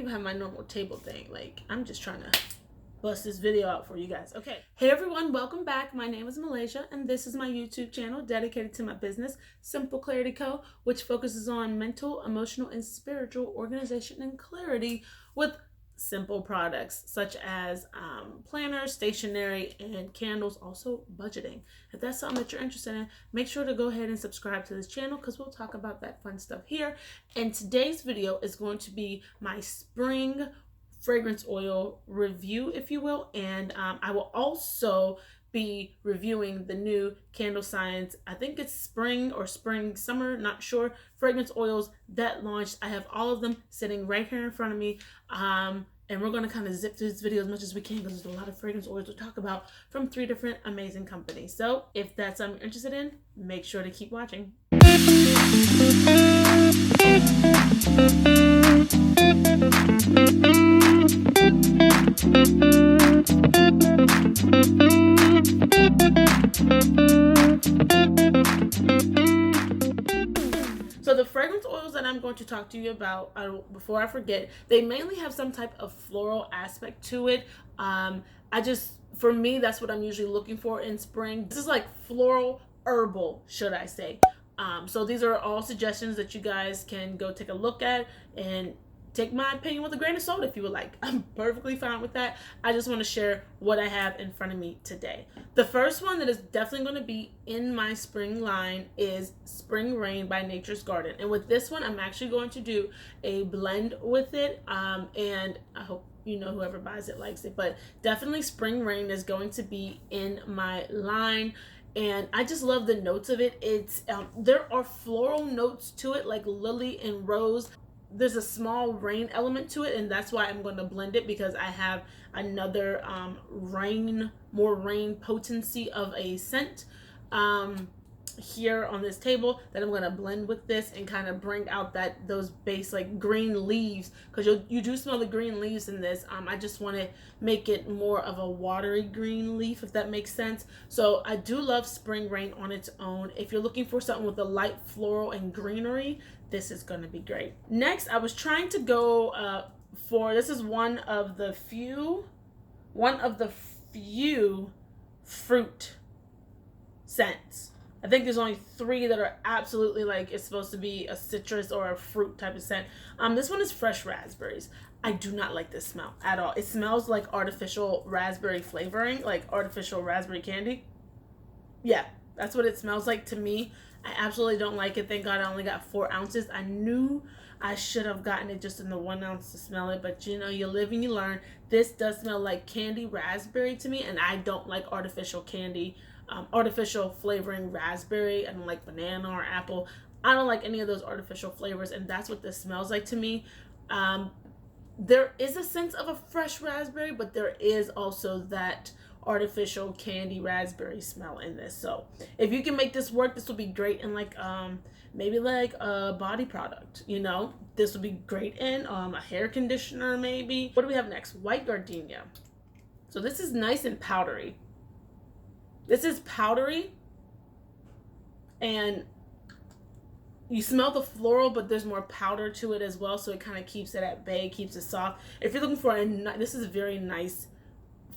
even have my normal table thing. Like, I'm just trying to bust this video out for you guys. Okay. Hey everyone, welcome back. My name is Malaysia, and this is my YouTube channel dedicated to my business, Simple Clarity Co., which focuses on mental, emotional, and spiritual organization and clarity with simple products such as planners, stationery, and candles, also budgeting. If that's something that you're interested in, make sure to go ahead and subscribe to this channel because we'll talk about that fun stuff here. And today's video is going to be my spring fragrance oil review, if you will, and I will also be reviewing the new Candle Science, I think it's spring or spring summer, not sure, fragrance oils that launched. I have all of them sitting right here in front of me, and we're going to kind of zip through this video as much as we can because there's a lot of fragrance oils to talk about from 3 different amazing companies. So if that's something you're interested in, make sure to keep watching. So the fragrance oils that I'm going to talk to you about, before I forget, they mainly have some type of floral aspect to it. For me, that's what I'm usually looking for in spring. This is like floral herbal, should I say. So these are all suggestions that you guys can go take a look at and take my opinion with a grain of salt if you would like. I'm perfectly fine with that. I just want to share what I have in front of me today. The first one that is definitely going to be in my spring line is Spring Rain by Nature's Garden. And with this one, I'm actually going to do a blend with it. And I hope you know whoever buys it likes it. But definitely Spring Rain is going to be in my line. And I just love the notes of it. It's there are floral notes to it, like lily and rose. There's a small rain element to it, and that's why I'm going to blend it, because I have another more rain potency of a scent here on this table that I'm going to blend with this and kind of bring out those base like green leaves, because you do smell the green leaves in this. I just want to make it more of a watery green leaf, if that makes sense. So I do love Spring Rain on its own. If you're looking for something with a light floral and greenery, this is going to be great. Next, I was trying to go this is one of the few fruit scents. I think there's only 3 that are absolutely like it's supposed to be a citrus or a fruit type of scent. This one is fresh raspberries. I do not like this smell at all. It smells like artificial raspberry flavoring, like artificial raspberry candy. Yeah, that's what it smells like to me. I absolutely don't like it. Thank God I only got 4 ounces. I knew I should have gotten it just in the 1 ounce to smell it, but you know, you live and you learn. This does smell like candy raspberry to me, and I don't like artificial candy, artificial flavoring raspberry. I don't like banana or apple. I don't like any of those artificial flavors, and that's what this smells like to me. There is a sense of a fresh raspberry, but there is also that artificial candy raspberry smell in this. So if you can make this work, this will be great in like maybe like a body product, you know. This will be great in a hair conditioner maybe. What do we have next? White gardenia. So this is nice and powdery. This is powdery, and you smell the floral, but there's more powder to it as well, so it kind of keeps it at bay, keeps it soft. If you're looking for this is very nice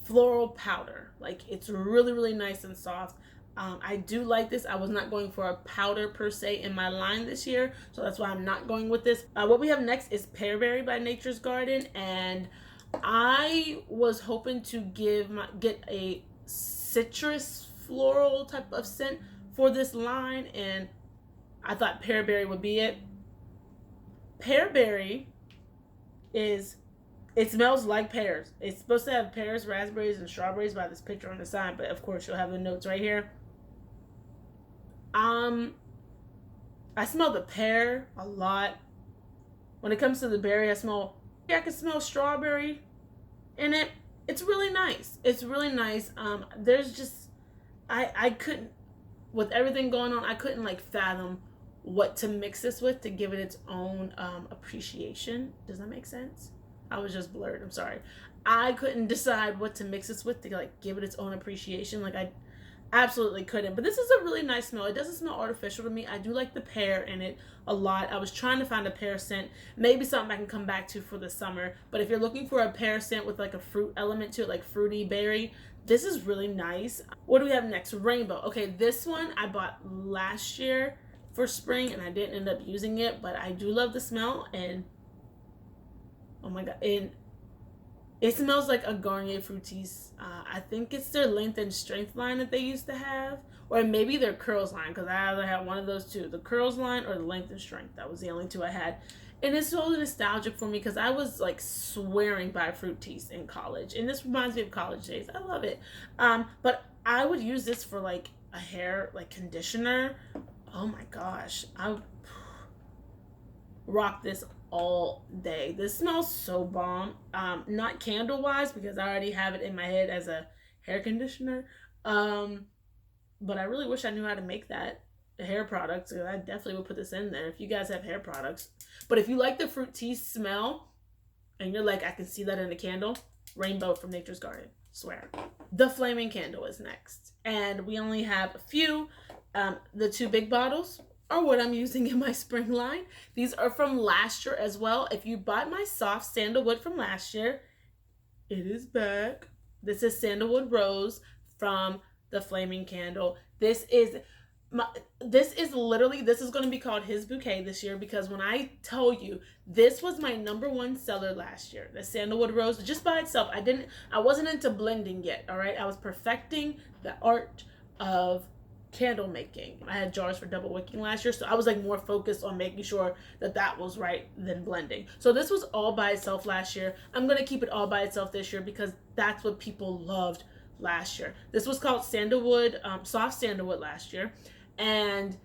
floral powder. Like, it's really, really nice and soft. I do like this. I was not going for a powder per se in my line this year, so that's why I'm not going with this. What we have next is Pearberry by Nature's Garden, and I was hoping to get a citrus floral type of scent for this line, and I thought Pearberry would be it. Pearberry it smells like pears. It's supposed to have pears, raspberries, and strawberries by this picture on the side, but of course you'll have the notes right here. I smell the pear a lot. When it comes to the berry, I can smell strawberry in it. It's really nice. It's really nice. There's just, I couldn't, with everything going on, I couldn't like fathom what to mix this with to give it its own appreciation. Does that make sense? I was just blurred. I'm sorry. I couldn't decide what to mix this with to like give it its own appreciation. Like Absolutely couldn't. But this is a really nice smell. It doesn't smell artificial to me. I do like the pear in it a lot. I was trying to find a pear scent. Maybe something I can come back to for the summer. But if you're looking for a pear scent with like a fruit element to it, like fruity berry, this is really nice. What do we have next? Rainbow. Okay, this one I bought last year for spring and I didn't end up using it, but I do love the smell. And oh my god, and it smells like a Garnier Fructis. I think it's their Length and Strength line that they used to have. Or maybe their Curls line, because I either had one of those two. The Curls line or the Length and Strength. That was the only two I had. And it's so nostalgic for me because I was like swearing by Fructis in college. And this reminds me of college days. I love it. But I would use this for like a hair like conditioner. Oh my gosh. I would rock this all day. This smells so bomb. Not candle wise because I already have it in my head as a hair conditioner. But I really wish I knew how to make that hair product. So I definitely would put this in there if you guys have hair products. But if you like the fruit tea smell and you're like, I can see that in a candle, Rainbow from Nature's Garden. Swear. The Flaming Candle is next. And we only have a few. The two big bottles are what I'm using in my spring line. These are from last year as well. If you bought my soft sandalwood from last year, it is back. This is Sandalwood Rose from the Flaming Candle. This is literally, this is going to be called his bouquet this year because when I tell you, this was my #1 seller last year. The Sandalwood Rose, just by itself. I wasn't into blending yet, all right? I was perfecting the art of candle making. I had jars for double wicking last year, so I was like more focused on making sure that that was right than blending. So this was all by itself last year. I'm gonna keep it all by itself this year because that's what people loved last year. This was called sandalwood, soft sandalwood last year, and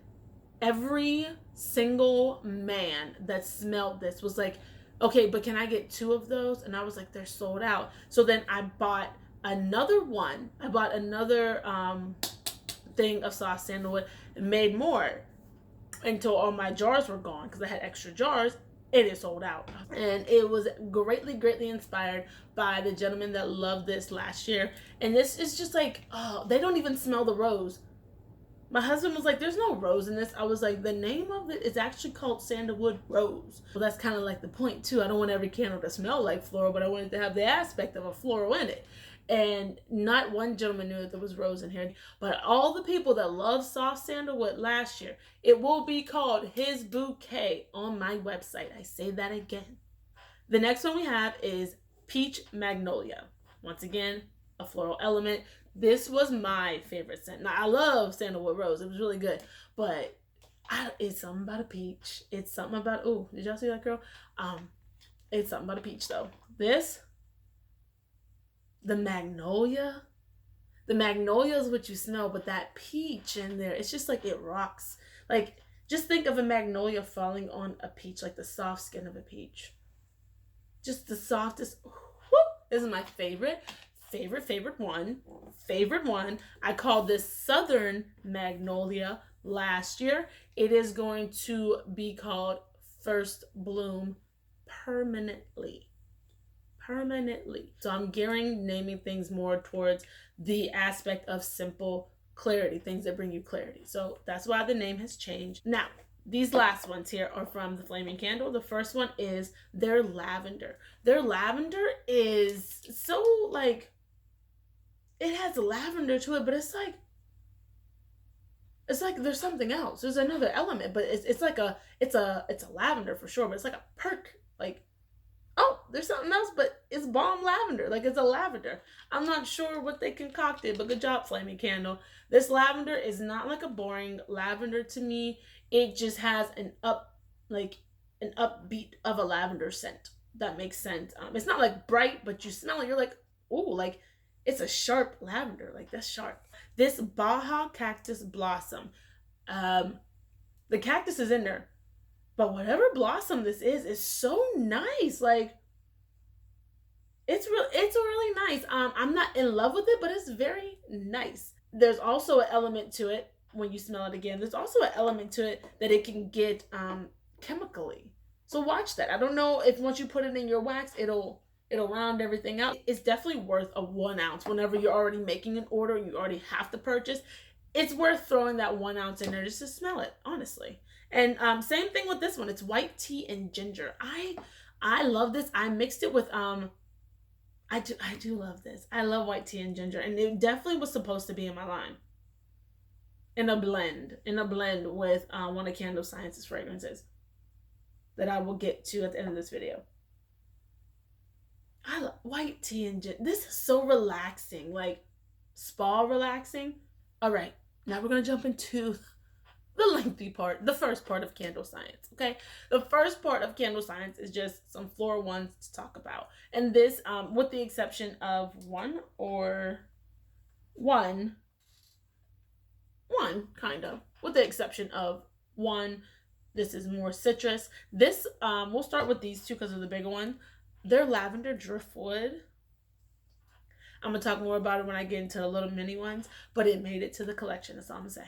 every single man that smelled this was like, okay, but can I get 2 of those? And I was like, they're sold out. So then I bought another one. I bought another thing of soft sandalwood and made more until all my jars were gone because I had extra jars. It is sold out. And it was greatly inspired by the gentleman that loved this last year. And this is just like, oh, they don't even smell the rose. My husband was like, there's no rose in this. I was like, the name of it is actually called Sandalwood Rose. Well, that's kind of like the point too. I don't want every candle to smell like floral, but I wanted to have the aspect of a floral in it. And not one gentleman knew that there was rose in here. But all the people that love soft sandalwood last year, it will be called his bouquet on my website. I say that again. The next one we have is Peach Magnolia. Once again, a floral element. This was my favorite scent. Now, I love Sandalwood Rose. It was really good. But it's something about a peach. It's something about, oh, did y'all see that girl? It's something about a peach, though. The magnolia is what you smell, but that peach in there, it's just like it rocks. Like, just think of a magnolia falling on a peach, like the soft skin of a peach. Just the softest. This is my favorite one. I called this Southern Magnolia last year. It is going to be called First Bloom permanently. So I'm naming things more towards the aspect of simple clarity, things that bring you clarity. So that's why the name has changed. Now, these last ones here are from the Flaming Candle. The first one is their lavender. Their lavender is so like, it has lavender to it, but it's like there's something else. There's another element, but it's a lavender for sure, but it's like a perk, like, oh, there's something else, but it's balm lavender. Like, it's a lavender. I'm not sure what they concocted, but good job, Flaming Candle. This lavender is not like a boring lavender to me. It just has an upbeat of a lavender scent. That makes sense. It's not like bright, but you smell it, you're like, ooh, like it's a sharp lavender. Like, that's sharp. This Baja Cactus Blossom. The cactus is in there. But whatever blossom this is so nice. Like, it's really nice. I'm not in love with it, but it's very nice. There's also an element to it when you smell it again. There's also an element to it that it can get chemically. So watch that. I don't know if once you put it in your wax, it'll It'll round everything out. It's definitely worth a 1 ounce whenever you're already making an order, you already have to purchase. It's worth throwing that 1 ounce in there just to smell it, honestly. And same thing with this one. It's white tea and ginger. I love this. I mixed it with I do love this. I love white tea and ginger, and it definitely was supposed to be in my line. In a blend with one of Candle Science's fragrances that I will get to at the end of this video. I love white tea and ginger. This is so relaxing, like spa relaxing. All right, now we're gonna jump into the lengthy part, the first part of Candle Science. Okay, the first part of Candle Science is just some floral ones to talk about, and this, with the exception of one kind of, with the exception of one. This is more citrus. This, we'll start with these two because of the bigger one. They're lavender driftwood. I'm gonna talk more about it when I get into the little mini ones, but it made it to the collection. That's all I'm gonna say.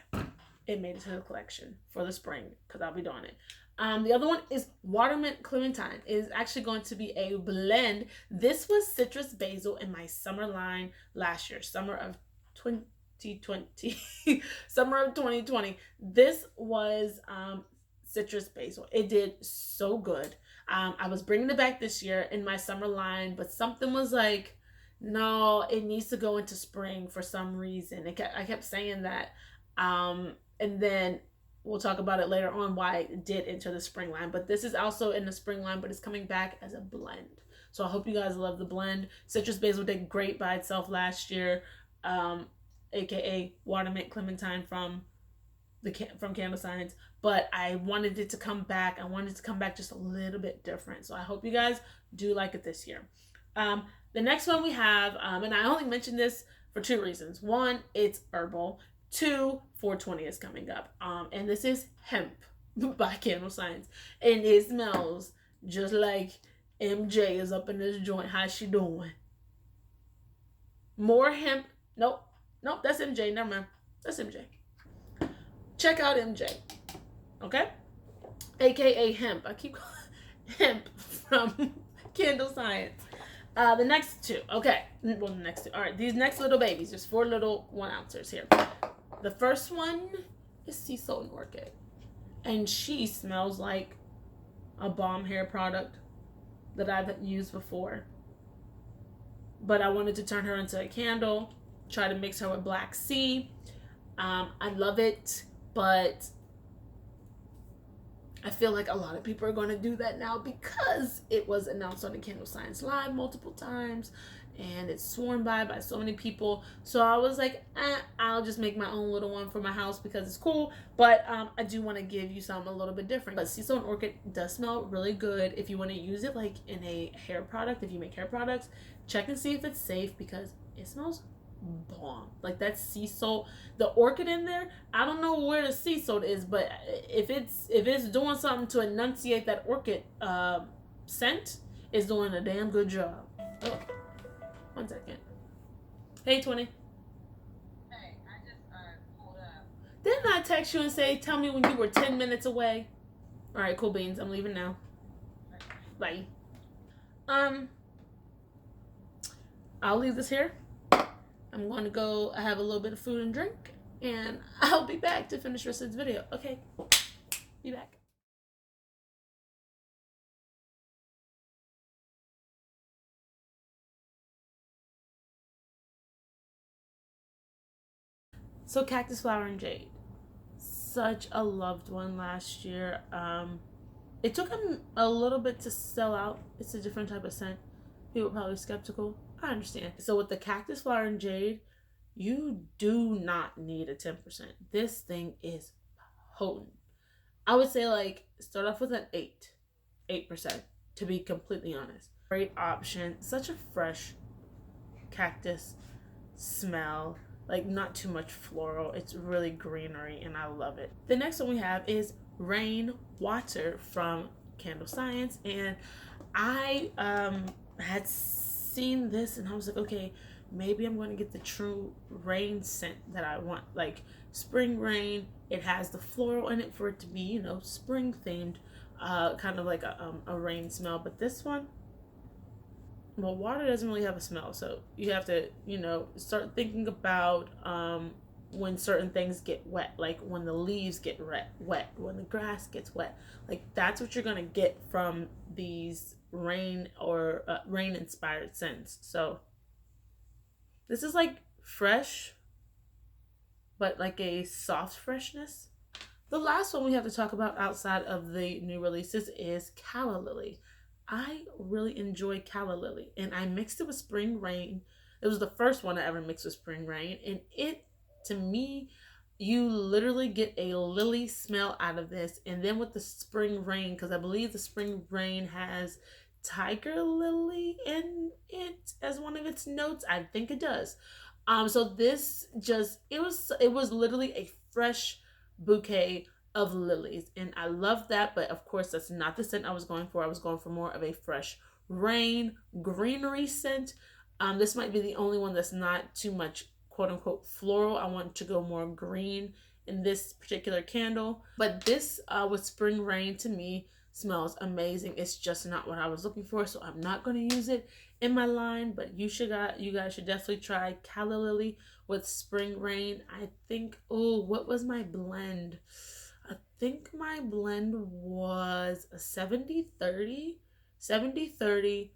It made it to the collection for the spring because I'll be doing it. The other one is Watermint Clementine. It is actually going to be a blend. This was citrus basil in my summer line last year, summer of 2020. Summer of 2020. This was citrus basil. It did so good. I was bringing it back this year in my summer line, but something was like, no, it needs to go into spring for some reason. I kept saying that. And then we'll talk about it later on why it did enter the spring line. But this is also in the spring line, but it's coming back as a blend. So I hope you guys love the blend. Citrus basil did great by itself last year, aka Watermint Clementine from Candle Science. But I wanted it to come back. I wanted it to come back just a little bit different. So I hope you guys do like it this year. The next one we have, and I only mentioned this for two reasons. One, it's herbal. Two, 420 is coming up. And this is Hemp by Candle Science. And it smells just like MJ is up in this joint. How's she doing? More hemp. Nope, that's MJ. Never mind. That's MJ. Check out MJ. Okay? AKA Hemp. I keep calling Hemp from Candle Science. The next two. Okay. Well, the next two. All right. These next little babies. There's 4 little 1-ouncers here. The first one is Salt Orchid. And she smells like a bomb hair product that I've used before. But I wanted to turn her into a candle. Try to mix her with Black Sea. I love it. But I feel like a lot of people are going to do that now because it was announced on the Candle Science Live multiple times and it's sworn by so many people. So I was like, I'll just make my own little one for my house because it's cool. But I do want to give you something a little bit different. But Salt Orchid does smell really good. If you want to use it like in a hair product, if you make hair products, check and see if it's safe because it smells bomb. Like that sea salt, the orchid in there, I don't know where the sea salt is, but if it's doing something to enunciate that orchid scent, it's doing a damn good job. Oh, 1 second. Hey 20. Hey, I just pulled up. Didn't I text you and say tell me when you were 10 minutes away? All right, cool beans, I'm leaving now. Bye. I'll leave this here. I'm going to go, I have a little bit of food and drink, and I'll be back to finish the rest of this video. Okay, be back. So Cactus Flower and Jade. Such a loved one last year. It took him a little bit to sell out. It's a different type of scent. People are probably skeptical. I understand. So with the Cactus Flower and Jade, you do not need a 10%. This thing is potent. I would say like start off with an 8% to be completely honest. Great option. Such a fresh cactus smell. Like not too much floral. It's really greenery and I love it. The next one we have is Rain Water from Candle Science, and I had seen this and I was like, okay, maybe I'm going to get the true rain scent that I want, like spring rain. It has the floral in it for it to be, you know, spring themed, kind of like a rain smell. But this one, well, water doesn't really have a smell, so you have to, start thinking about when certain things get wet, like when the leaves get wet, when the grass gets wet. Like that's what you're gonna get from these rain or rain inspired scents. So this is like fresh, but like a soft freshness. The last one we have to talk about outside of the new releases is Calla Lily. I really enjoy Calla Lily, and I mixed it with Spring Rain. It was the first one I ever mixed with Spring Rain, and it, to me, you literally get a lily smell out of this. And then with the Spring Rain, because I believe the Spring Rain has tiger lily in it as one of its notes. I think it does. So this just it was literally a fresh bouquet of lilies, and I love that. But of course, that's not the scent I was going for. I was going for more of a fresh rain greenery scent. This might be the only one that's not too much quote unquote floral. I want to go more green in this particular candle. But this with Spring Rain to me smells amazing. It's just not what I was looking for, so I'm not going to use it in my line. But you guys should definitely try Calla Lily with Spring Rain. I think, oh, what was my blend? I think my blend was a 70-30. 70-30.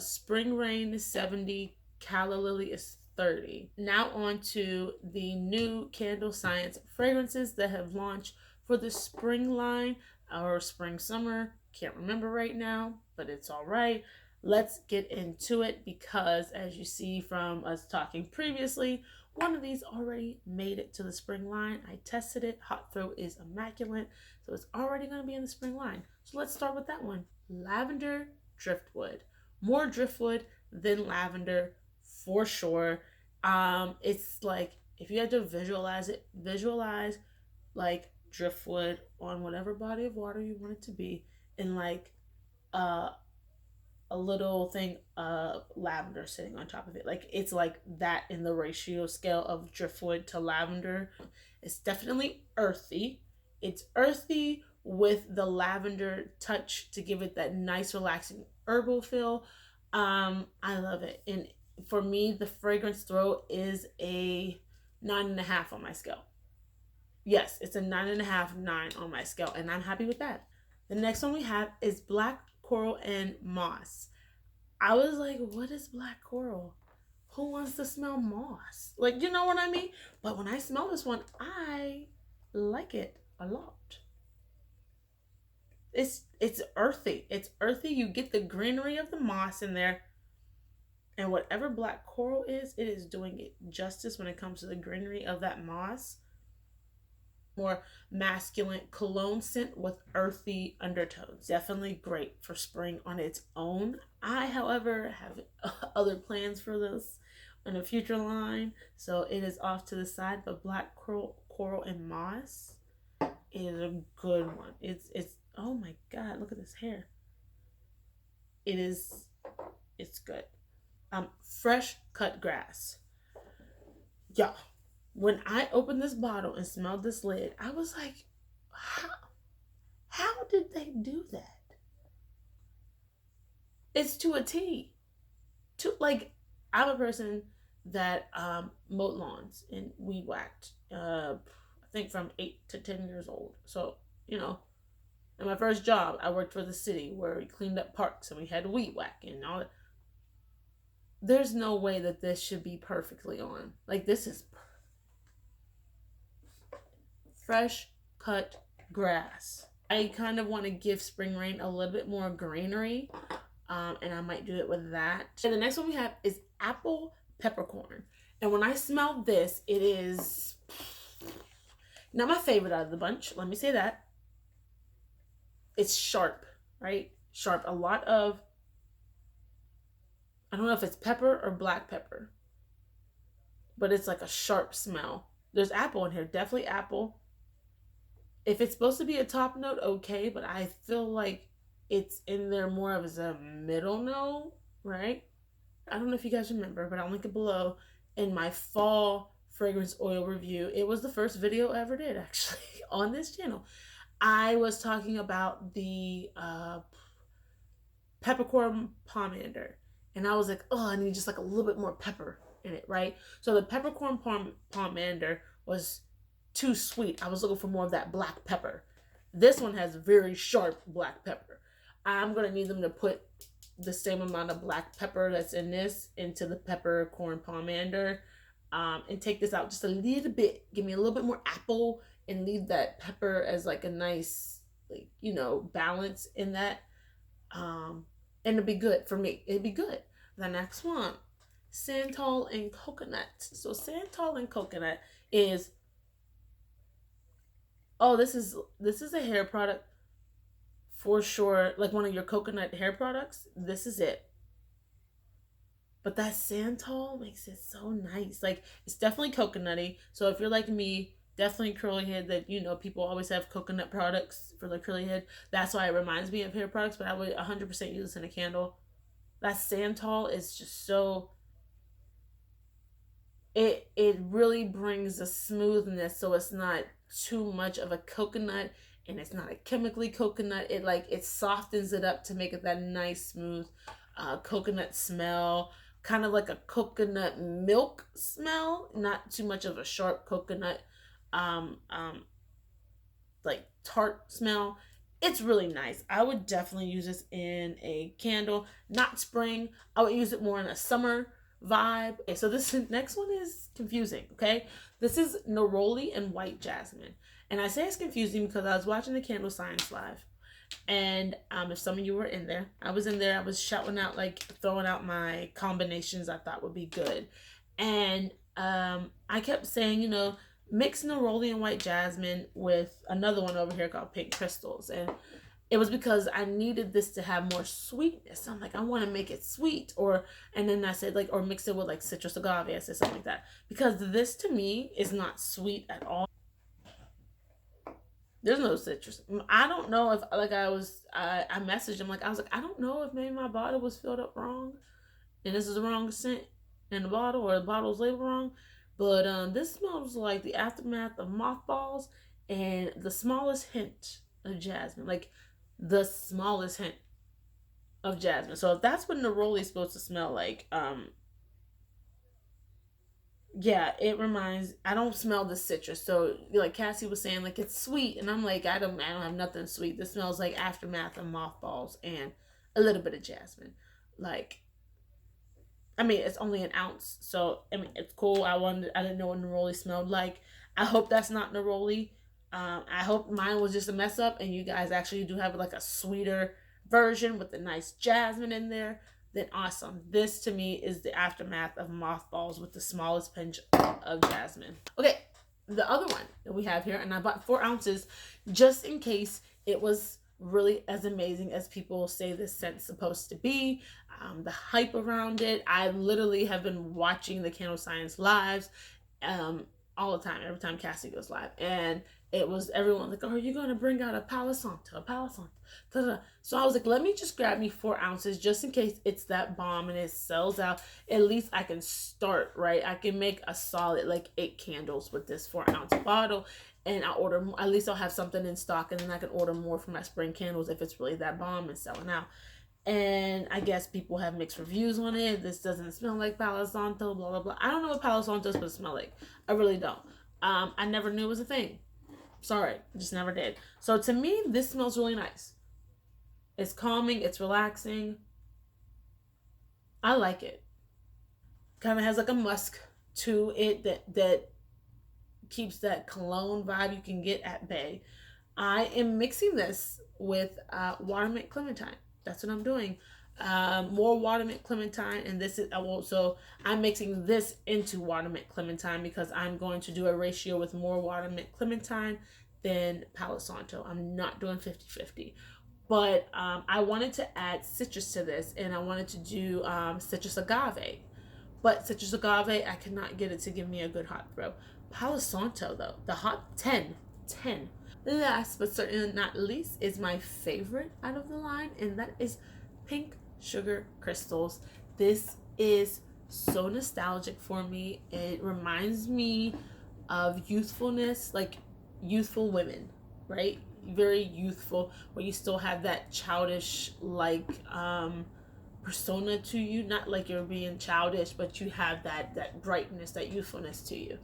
Spring Rain is 70, Calla Lily is 30. Now on to the new Candle Science fragrances that have launched for the spring line or spring summer. Can't remember right now, but it's all right. Let's get into it because, as you see from us talking previously, one of these already made it to the spring line. I tested it. Hot Throat is immaculate, so it's already going to be in the spring line. So let's start with that one. Lavender Driftwood. More driftwood than lavender for sure. It's like, if you had to visualize it, visualize like driftwood on whatever body of water you want it to be, and like uh a little thing of lavender sitting on top of it. Like it's like that in the ratio scale of driftwood to lavender. It's definitely earthy. It's earthy with the lavender touch to give it that nice relaxing herbal feel. I love it. And for me, the fragrance throw is a 9.5 on my scale. Yes, it's a 9.5, 9 on my scale, and I'm happy with that. The next one we have is Black Coral and Moss. I was like, what is black coral? Who wants to smell moss? Like, you know what I mean? But when I smell this one, I like it a lot. It's earthy. It's earthy. You get the greenery of the moss in there. And whatever black coral is, it is doing it justice when it comes to the greenery of that moss. More masculine cologne scent with earthy undertones. Definitely great for spring on its own. I, however, have other plans for this in a future line, so it is off to the side. But black coral and moss is a good one. It's oh my god, look at this hair. It's good. Fresh cut grass. Yeah, when I opened this bottle and smelled this lid, I was like, how did they do that? It's to a T. To like, I'm a person that mowed lawns and weed whacked. I think from 8 to 10 years old. So in my first job, I worked for the city where we cleaned up parks and we had weed whack and all that. There's no way that this should be perfectly on. Like this is fresh cut grass. I kind of want to give Spring Rain a little bit more greenery, and I might do it with that. And the next one we have is Apple Peppercorn. And when I smell this, it is not my favorite out of the bunch. Let me say that. It's sharp, right? Sharp. A lot of, I don't know if it's pepper or black pepper, but it's like a sharp smell. There's apple in here, definitely apple. If it's supposed to be a top note, okay, but I feel like it's in there more of as a middle note, right? I don't know if you guys remember, but I'll link it below in my fall fragrance oil review. It was the first video I ever did, actually, on this channel. I was talking about the Peppercorn Pomander. and I was like, oh, I need just like a little bit more pepper in it, right? So the peppercorn pomander was too sweet. I was looking for more of that black pepper. This one has very sharp black pepper. I'm gonna need them to put the same amount of black pepper that's in this into the peppercorn pomander, and take this out just a little bit. Give me a little bit more apple and leave that pepper as like a nice, like, balance in that. And it'd be good for me. It'd be good. The next one, Santol and Coconut. So Santol and Coconut is, oh, this is a hair product for sure, like one of your coconut hair products. This is it. But that Santol makes it so nice. Like, it's definitely coconutty. So if you're like me, definitely curly head, that people always have coconut products for their curly head. That's why it reminds me of hair products, but I would 100% use this in a candle. That Santol is just so, it really brings a smoothness, so it's not too much of a coconut, and it's not a chemically coconut. It softens it up to make it that nice smooth coconut smell, kind of like a coconut milk smell, not too much of a sharp coconut um um like tart smell. It's really nice. I would definitely use this in a candle, not spring. I would use it more in a summer vibe. Okay, so this next one is confusing. Okay, this is neroli and white jasmine, and I say it's confusing because I was watching the Candle Science live, and if some of you were in there, I was in there. I was shouting out, like throwing out my combinations I thought would be good, and I kept saying, mix neroli and white jasmine with another one over here called pink crystals, and it was because I needed this to have more sweetness. I'm like, I want to make it sweet, and then I said, like, or mix it with like citrus agave. I said something like that because this to me is not sweet at all. There's no citrus. I don't know if, like, I messaged him, like, I was like, I don't know if maybe my bottle was filled up wrong and this is the wrong scent in the bottle, or the bottle's labeled wrong. But this smells like the aftermath of mothballs and the smallest hint of jasmine. Like, the smallest hint of jasmine. So if that's what neroli is supposed to smell like, yeah, it reminds. I don't smell the citrus. So like Cassie was saying, like, it's sweet, and I'm like, I don't have nothing sweet. This smells like aftermath of mothballs and a little bit of jasmine. Like, I mean, it's only an ounce, so I mean, it's cool. I didn't know what neroli smelled like. I hope that's not neroli. I hope mine was just a mess up, and you guys actually do have like a sweeter version with the nice jasmine in there. Then awesome. This to me is the aftermath of mothballs with the smallest pinch of jasmine. Okay, the other one that we have here, and I bought 4 ounces just in case it was really as amazing as people say this scent's supposed to be. The hype around it. I literally have been watching the Candle Science lives all the time, every time Cassie goes live. And it was everyone like, oh, are you going to bring out a Palo Santo, a Palo Santo? Da-da. So I was like, let me just grab me 4 ounces just in case it's that bomb and it sells out. At least I can start, right? I can make a solid like 8 candles with this 4 ounce bottle. And I'll order, at least I'll have something in stock, and then I can order more for my spring candles if it's really that bomb and selling out. And I guess people have mixed reviews on it. This doesn't smell like Palo Santo, blah, blah, blah. I don't know what Palo Santo is supposed to smell like. I really don't. I never knew it was a thing. Sorry, just never did. So to me, this smells really nice. It's calming. It's relaxing. I like it. Kind of has like a musk to it that keeps that cologne vibe you can get at bay. I am mixing this with watermint clementine. That's what I'm doing. More watermint clementine, and this is so I'm mixing this into watermint clementine because I'm going to do a ratio with more watermint clementine than Palo Santo. I'm not doing 50-50. But I wanted to add citrus to this, and I wanted to do citrus agave. But citrus agave, I could not get it to give me a good hot throw. Palo Santo, though, the hot 10. Last but certainly not least is my favorite out of the line, and that is pink sugar crystals. This is so nostalgic for me. It reminds me of youthfulness, like youthful women, right? Very youthful, where you still have that childish, like, persona to you, not like you're being childish, but you have that brightness, that youthfulness to you.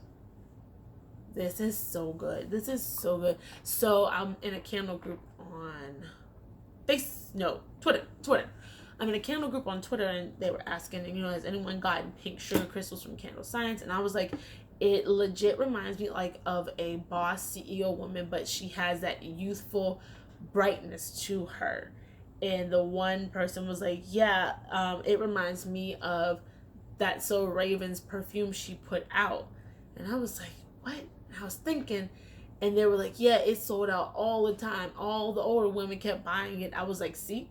This is so good. This is so good. So I'm in a candle group on Twitter. I'm in a candle group on Twitter, and they were asking, you know, has anyone gotten pink sugar crystals from Candle Science? And I was like, it legit reminds me like of a boss CEO woman, but she has that youthful brightness to her. And the one person was like, yeah, it reminds me of that So Raven's perfume she put out. And I was like, what? And I was thinking, and they were like, yeah, it's sold out all the time. All the older women kept buying it. I was like, see,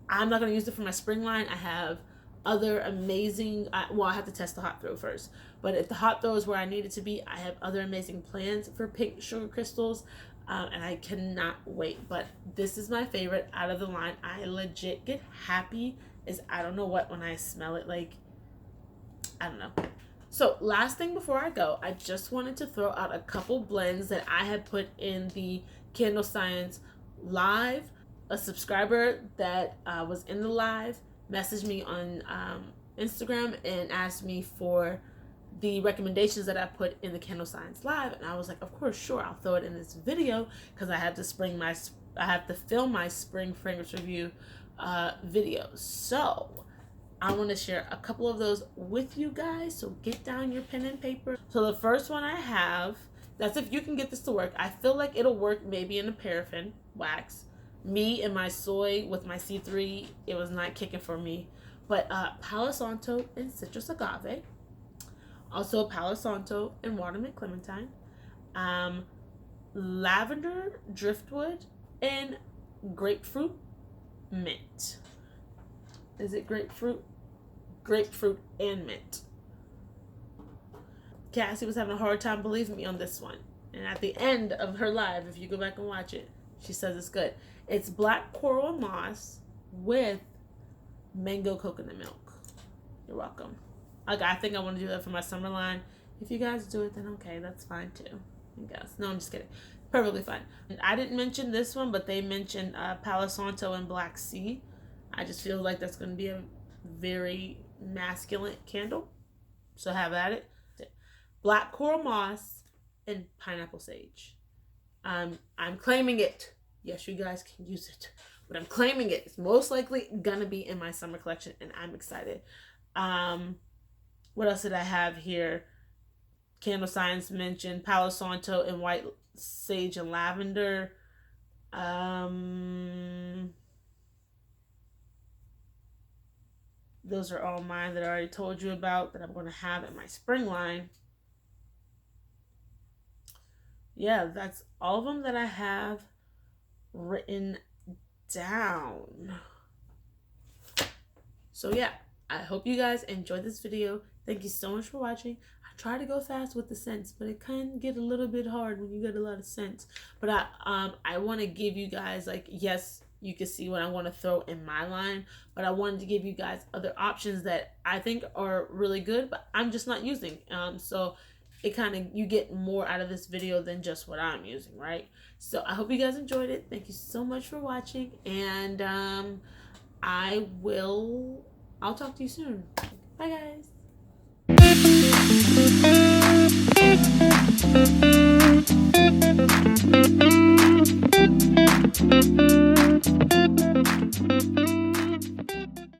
I'm not going to use it for my spring line. I have other amazing, well, I have to test the hot throw first. But if the hot throw is where I need it to be, I have other amazing plans for pink sugar crystals. And I cannot wait. But this is my favorite out of the line. I legit get happy as I don't know what when I smell it. Like, I don't know. So last thing before I go, I just wanted to throw out a couple blends that I had put in the Candle Science live. A subscriber that was in the live messaged me on Instagram and asked me for the recommendations that I put in the Candle Science live, and I was like, of course, sure, I'll throw it in this video because I have to film my spring fragrance review video. So I want to share a couple of those with you guys. So get down your pen and paper. So the first one I have, that's if you can get this to work. I feel like it'll work maybe in a paraffin wax. Me and my soy with my C3, it was not kicking for me. But Palo Santo and citrus agave. Also Palo Santo and watermint clementine. Lavender, driftwood, and grapefruit mint. Is it grapefruit? Grapefruit and mint. Cassie was having a hard time believing me on this one. And at the end of her live, if you go back and watch it, she says it's good. It's black coral and moss with mango coconut milk. You're welcome. I think I want to do that for my summer line. If you guys do it, then okay, that's fine too. I guess. No, I'm just kidding. Perfectly fine. And I didn't mention this one, but they mentioned Palo Santo and Black Sea. I just feel like that's going to be a very masculine candle. So have at it. Black coral moss and pineapple sage. I'm claiming it. Yes, you guys can use it, but I'm claiming it. It's most likely gonna be in my summer collection, and I'm excited. What else did I have here? Candle Science mentioned Palo Santo and white sage and lavender. Those are all mine that I already told you about that I'm going to have in my spring line. Yeah, that's all of them that I have written down. So yeah, I hope you guys enjoyed this video. Thank you so much for watching. I try to go fast with the scents, but it can get a little bit hard when you get a lot of scents. But I want to give you guys, like, yes, you can see what I want to throw in my line, but I wanted to give you guys other options that I think are really good, but I'm just not using. So it kind of, you get more out of this video than just what I'm using, right? So I hope you guys enjoyed it. Thank you so much for watching, and I'll talk to you soon. Bye guys.